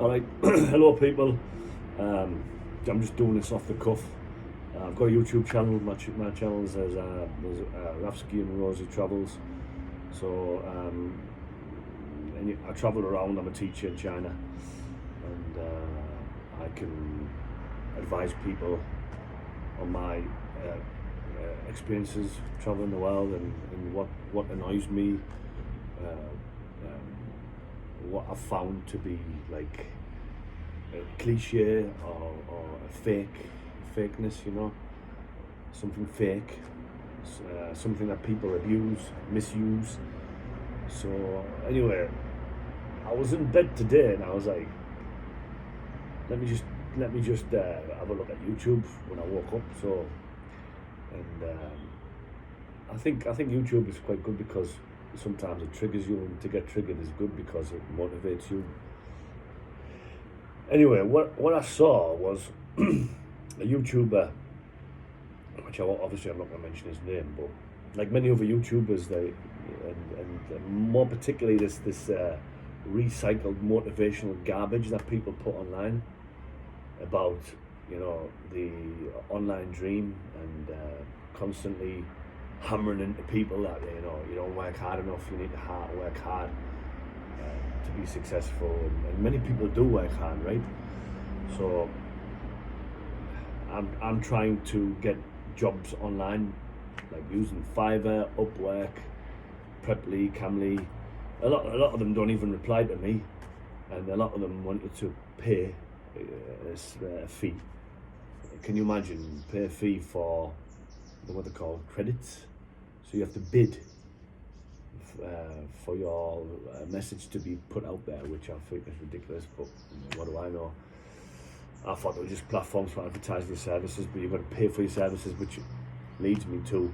Alright, hello people. I'm just doing this off the cuff. I've got a YouTube channel. My channel is Rafsky and Rosie Travels. So I travel around. I'm a teacher in China, and I can advise people on my experiences traveling the world and what annoys me, what I've found to be like a cliche or a fakeness, you know, something fake, something that people abuse, misuse. So anyway, I was in bed today and I was like, let me just have a look at YouTube when I woke up. So, and I think YouTube is quite good because sometimes it triggers you, and to get triggered is good because it motivates you. Anyway, what I saw was a YouTuber, which obviously I'm not going to mention his name, but like many other YouTubers, and more particularly this recycled motivational garbage that people put online about, you know, the online dream, and constantly hammering into people that, you know, you don't work hard enough, you need to work hard to be successful, and many people do work hard, right? So I'm trying to get jobs online, like using Fiverr, Upwork, Preply, Camly. A lot of them don't even reply to me, and a lot of them wanted to pay a fee. Can you imagine? Pay a fee for what they call credits. So you have to bid for your message to be put out there, which I think is ridiculous, but what do I know? I thought they were just platforms for advertising your services, but you've got to pay for your services, which leads me to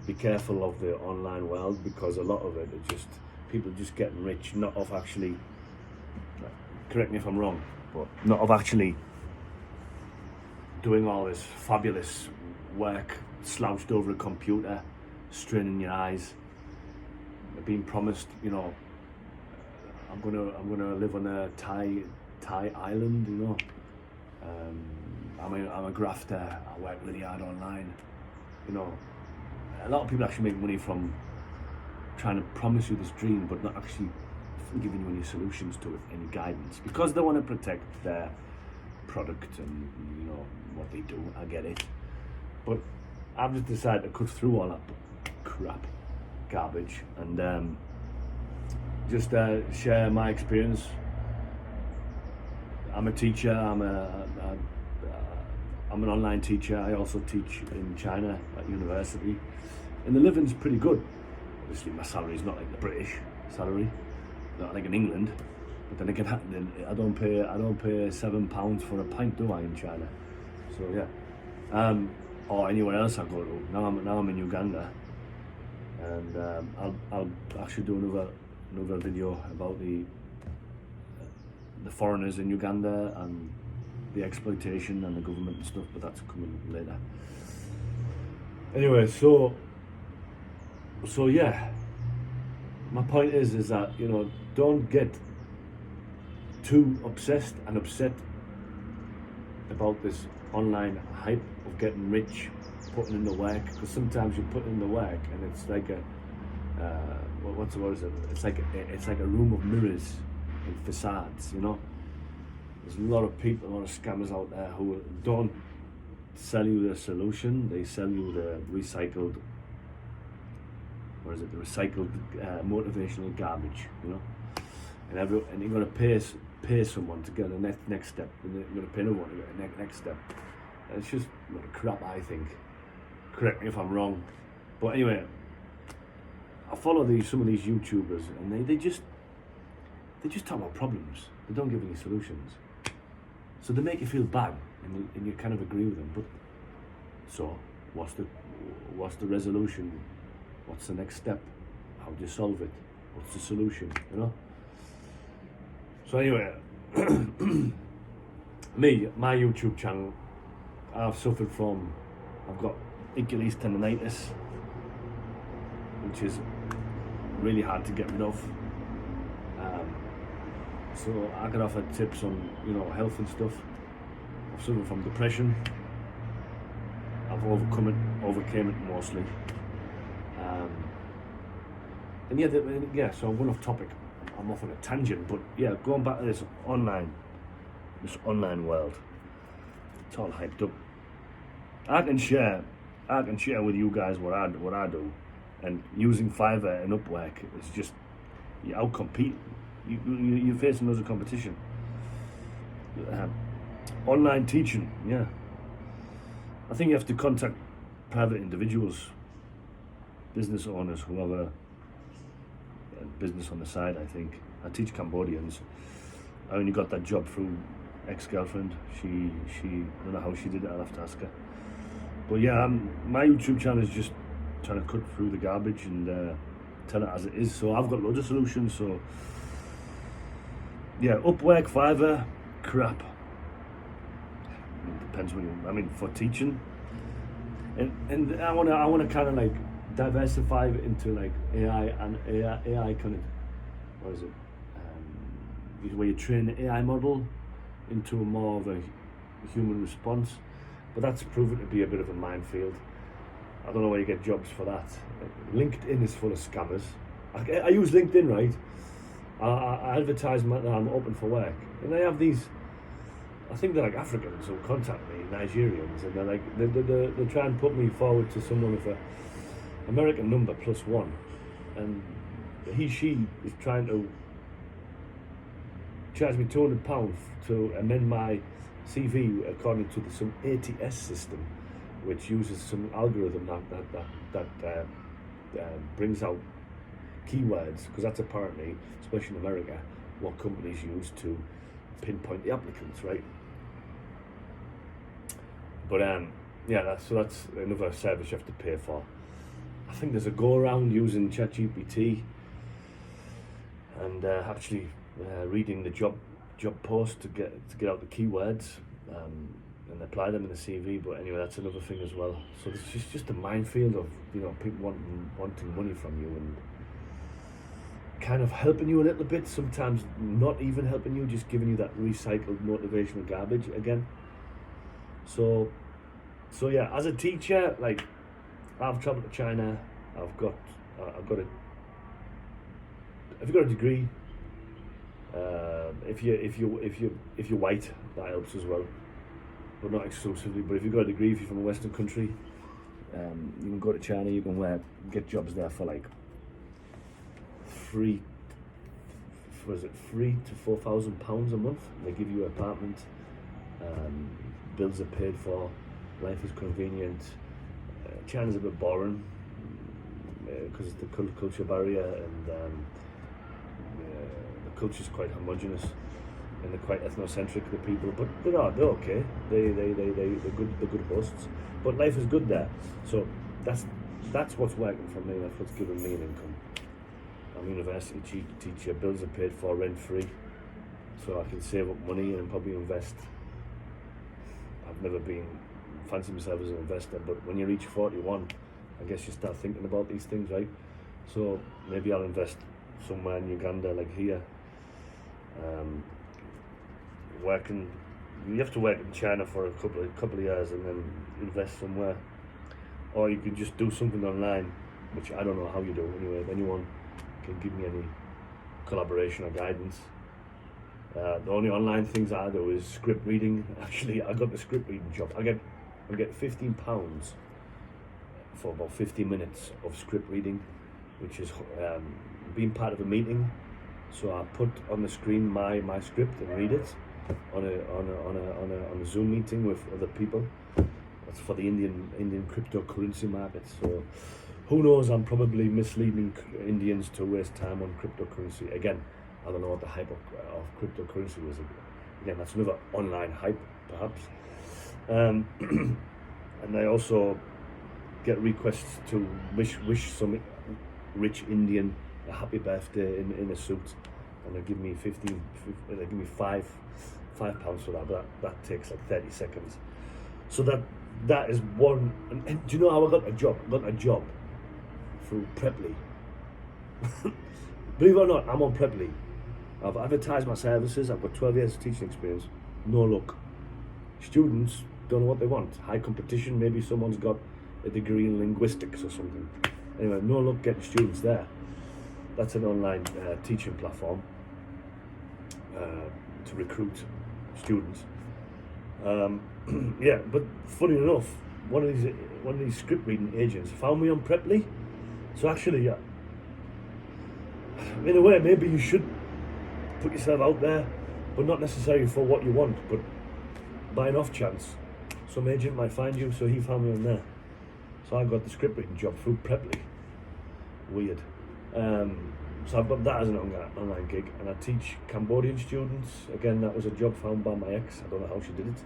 be careful of the online world, because a lot of it is just people just getting rich, not of actually, correct me if I'm wrong, but not of actually doing all this fabulous work slouched over a computer, straining your eyes, being promised, you know, I'm gonna live on a Thai island, you know. I'm a grafter. I work really hard online, you know. A lot of people actually make money from trying to promise you this dream, but not actually giving you any solutions to it, any guidance, because they want to protect their product and, you know, what they do. I get it, but I've just decided to cut through all that crap, garbage, and just share my experience. I'm a teacher. I'm an online teacher. I also teach in China at university, and the living's pretty good. Obviously, my salary's not like the British salary, not like in England. But then again, I don't pay £7 for a pint, do I, in China? So yeah, or anywhere else I go to. Now I'm in Uganda, and I'll actually do another video about the foreigners in Uganda and the exploitation and the government and stuff, but that's coming later. Anyway, so yeah, my point is that, you know, don't get too obsessed and upset about this online hype of getting rich, putting in the work, because sometimes you put in the work and it's like what's the word is it? It's like a room of mirrors and facades, you know. There's a lot of people, a lot of scammers out there who don't sell you the solution. They sell you the recycled, motivational garbage, you know. And you're gonna pay someone to get the next step, and you're gonna pay another one to get the next step. And it's just a lot of crap, I think. Correct me if I'm wrong, but anyway, I follow some of these YouTubers, and they just talk about problems. They don't give any solutions. So they make you feel bad, and you kind of agree with them. But so, what's the resolution? What's the next step? How do you solve it? What's the solution? You know. So anyway, my YouTube channel, I've got Achilles tendonitis, which is really hard to get rid of. So I can offer tips on, health and stuff. I've suffered from depression. I've overcame it mostly. So I'm going off topic. I'm off on a tangent, but yeah, going back to this online world, it's all hyped up. I can share with you guys what I do, and using Fiverr and Upwork is just you outcompete. You're facing loads of competition. Online teaching, yeah. I think you have to contact private individuals, business owners, whoever, business on the side. I think I teach Cambodians. I only got that job through ex-girlfriend. She I don't know how she did it. I'll have to ask her. But yeah, my YouTube channel is just trying to cut through the garbage and tell it as it is. So I've got loads of solutions. So yeah, Upwork, Fiverr, crap. It depends for teaching, and I wanna kind of like diversify it into like AI kind of, what is it? Where you train the AI model into a more of a human response, but that's proven to be a bit of a minefield. I don't know where you get jobs for that. LinkedIn is full of scammers. I use LinkedIn, right? I advertise that I'm open for work, and they have these. I think they're like Africans who contact me, Nigerians, and they're like they try and put me forward to someone with a American number +1, and she is trying to charge me £200 to amend my CV according to some ATS system, which uses some algorithm that brings out keywords, because that's apparently, especially in America, what companies use to pinpoint the applicants, right? But that's another service you have to pay for. I think there's a go around using ChatGPT and actually reading the job post to get out the keywords and apply them in the CV. But anyway, that's another thing as well. So it's just a minefield of people wanting money from you and kind of helping you a little bit, sometimes not even helping you, just giving you that recycled motivational garbage again. So yeah, as a teacher, like, I've travelled to China. I've got a. If you've got a degree, if you're white, that helps as well, but not exclusively. But if you've got a degree, if you're from a Western country, you can go to China. You can get jobs there for like £3,000 to £4,000 a month. They give you an apartment. Bills are paid for. Life is convenient. China's a bit boring because it's the culture barrier, and the culture's quite homogenous, and they're quite ethnocentric, the people. But they're okay. They're good hosts. But life is good there. So that's what's working for me. That's what's giving me an income. I'm a university teacher. Bills are paid for, rent free, so I can save up money and probably invest. I've never fancy myself as an investor, but when you reach 41, I guess you start thinking about these things, right? So maybe I'll invest somewhere in Uganda, like here. You have to work in China for a couple of years and then invest somewhere, or you can just do something online, which I don't know how you do. Anyway, if anyone can give me any collaboration or guidance. The only online things I do is script reading. Actually, I got the script reading job. I get £15 for about 50 minutes of script reading, which is being part of a meeting. So I put on the screen my script and read it on a Zoom meeting with other people. That's for the Indian cryptocurrency market. So who knows? I'm probably misleading Indians to waste time on cryptocurrency. Again, I don't know what the hype of cryptocurrency is. Again, that's another online hype, perhaps. And I also get requests to wish some rich Indian a happy birthday in a suit, and they give me £5 for that. But that takes like 30 seconds. So that is one. And do you know how I got a job? I got a job through Preply. Believe it or not, I'm on Preply. I've advertised my services. I've got 12 years of teaching experience. No luck. Students don't know what they want. High competition. Maybe someone's got a degree in linguistics or something. Anyway, no luck getting students there. That's an online teaching platform to recruit students. Yeah, but funny enough, one of these script reading agents found me on Preply. So actually, in a way, maybe you should put yourself out there, but not necessarily for what you want, but by an off chance, some agent might find you. So he found me on there. So I got the script reading job through Preply. Weird. So I've got that as an online gig, and I teach Cambodian students. Again, that was a job found by my ex. I don't know how she did it.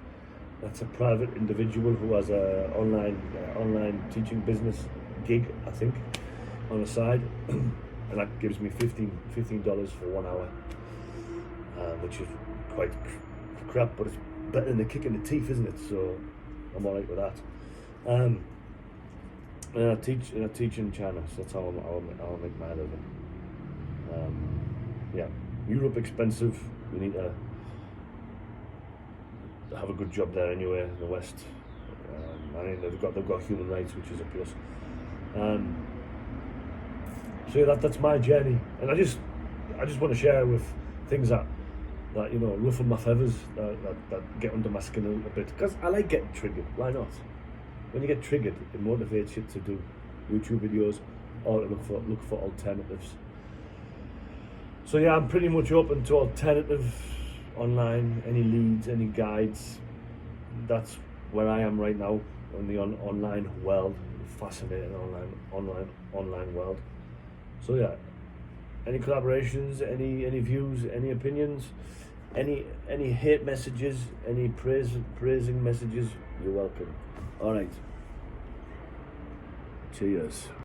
That's a private individual who has a online teaching business gig, I think, on the side, and that gives me $15 for 1 hour, which is quite crap, but it's better than a kick in the teeth, isn't it? So I'm alright with that. And I teach in China, so that's how I'll make my living. Yeah, Europe expensive. We need to have a good job there anyway. In the West, I think they've got human rights, which is a plus. So yeah, that's my journey, and I just want to share with things that ruffle my feathers, that get under my skin a little bit, because I like getting triggered. Why not? When you get triggered, it motivates you to do YouTube videos or to look for alternatives. So yeah, I'm pretty much open to alternative online, any leads, any guides. That's where I am right now in the online world, fascinating online world. So yeah, any collaborations, any views, any opinions, any hate messages, any praising messages, you're welcome. All right. Cheers.